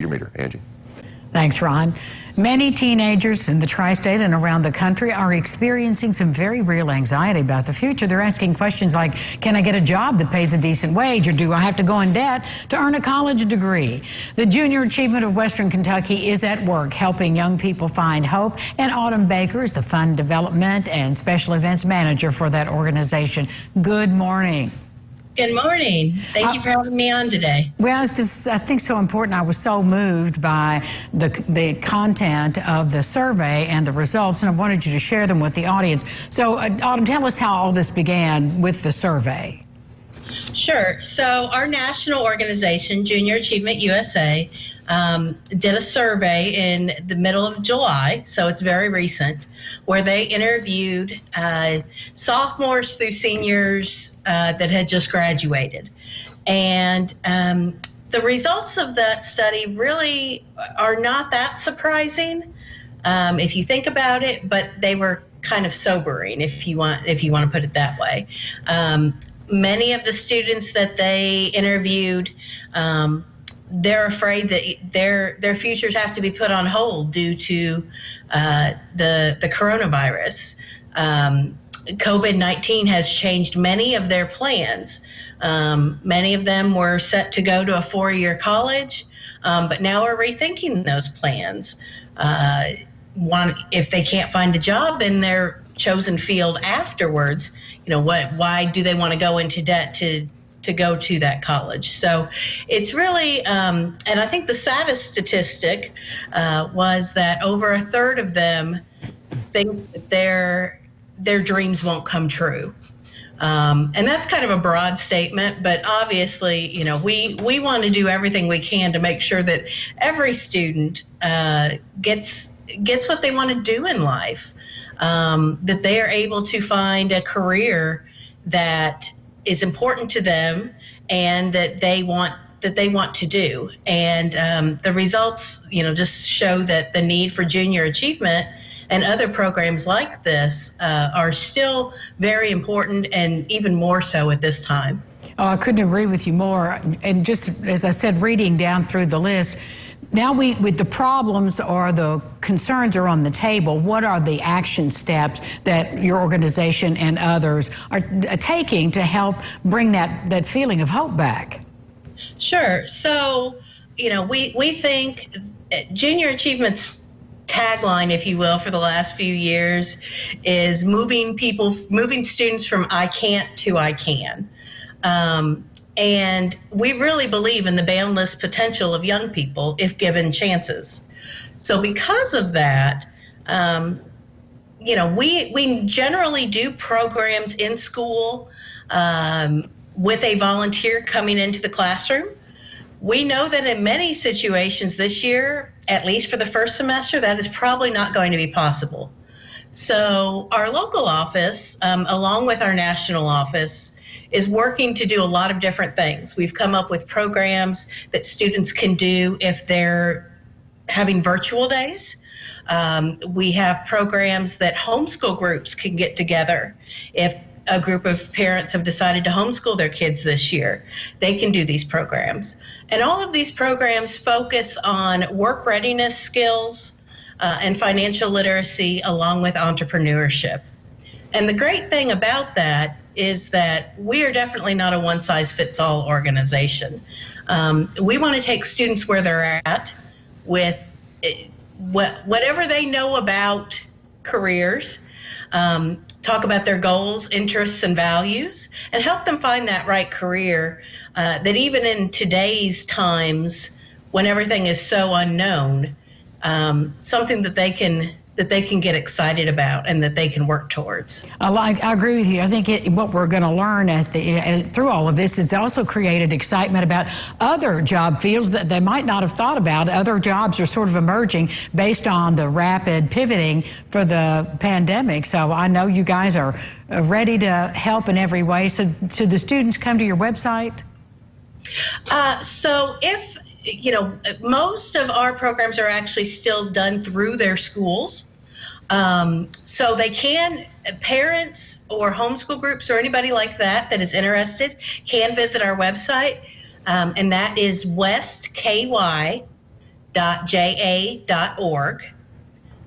Your meter, Angie. Thanks, Ron. Many teenagers in the tri-state and around the country are experiencing some very real anxiety about the future. They're asking questions like, can I get a job that pays a decent wage, or do I have to go in debt to earn a college degree? The Junior Achievement of Western Kentucky is at work helping young people find hope, and Autumn Baker is the Fund Development and Special Events Manager for that organization. Good morning. Good morning. Thank you for having me on today. Well, I think so important. I was so moved by the content of the survey and the results, and I wanted you to share them with the audience. So, Autumn, tell us how all this began with the survey. Sure. So our national organization, Junior Achievement USA, did a survey in the middle of July, so it's very recent, where they interviewed sophomores through seniors that had just graduated. And the results of that study really are not that surprising if you think about it, but they were kind of sobering, if you want to put it that way. Many of the students that they interviewed, they're afraid that their futures have to be put on hold due to the coronavirus. COVID-19 has changed many of their plans. Many of them were set to go to a four-year college, but now are rethinking those plans. If they can't find a job in their chosen field afterwards, why do they want to go into debt to go to that college? So it's really, and I think the saddest statistic was that over a third of them think that their dreams won't come true. And that's kind of a broad statement, but obviously, we want to do everything we can to make sure that every student gets what they want to do in life, that they are able to find a career that is important to them and that they want to do. And the results, just show that the need for junior achievement and other programs like this are still very important, and even more so at this time. Oh, I couldn't agree with you more. And just as I said, reading down through the list, now with the problems or the concerns are on the table, what are the action steps that your organization and others are taking to help bring that feeling of hope back? Student So, we think Junior Achievement's tagline, if you will, for the last few years is moving students from I can't to I can. And we really believe in the boundless potential of young people if given chances. So because of that, we generally do programs in school with a volunteer coming into the classroom. We know that in many situations this year, at least for the first semester, that is probably not going to be possible. So our local office, along with our national office, is working to do a lot of different things. We've come up with programs that students can do if they're having virtual days. We have programs that homeschool groups can get together. If a group of parents have decided to homeschool their kids this year, they can do these programs. And all of these programs focus on work readiness skills and financial literacy, along with entrepreneurship. And the great thing about that is that we are definitely not a one-size-fits-all organization. We want to take students where they're at with whatever they know about careers, talk about their goals, interests, and values, and help them find that right career that even in today's times, when everything is so unknown, something that they can get excited about and that they can work towards. I agree with you. I think what we're going to learn through all of this is also created excitement about other job fields that they might not have thought about. Other jobs are sort of emerging based on the rapid pivoting for the pandemic. So I know you guys are ready to help in every way. So should the students come to your website? So if most of our programs are actually still done through their schools. So they can, parents or homeschool groups or anybody like that is interested can visit our website, and that is westky.org. westky.ja.org.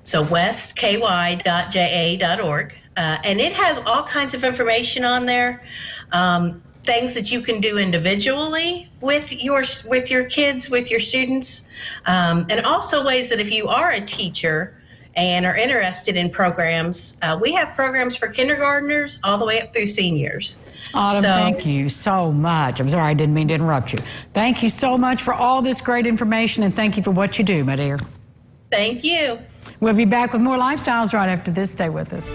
So westky.ja.org. And it has all kinds of information on there. Things that you can do individually with your kids, with your students, and also ways that if you are a teacher and are interested in programs, we have programs for kindergartners all the way up through seniors. Autumn, thank you so much. I'm sorry, I didn't mean to interrupt you. Thank you so much for all this great information, and thank you for what you do, my dear. Thank you. We'll be back with more Lifestyles right after this. Stay with us.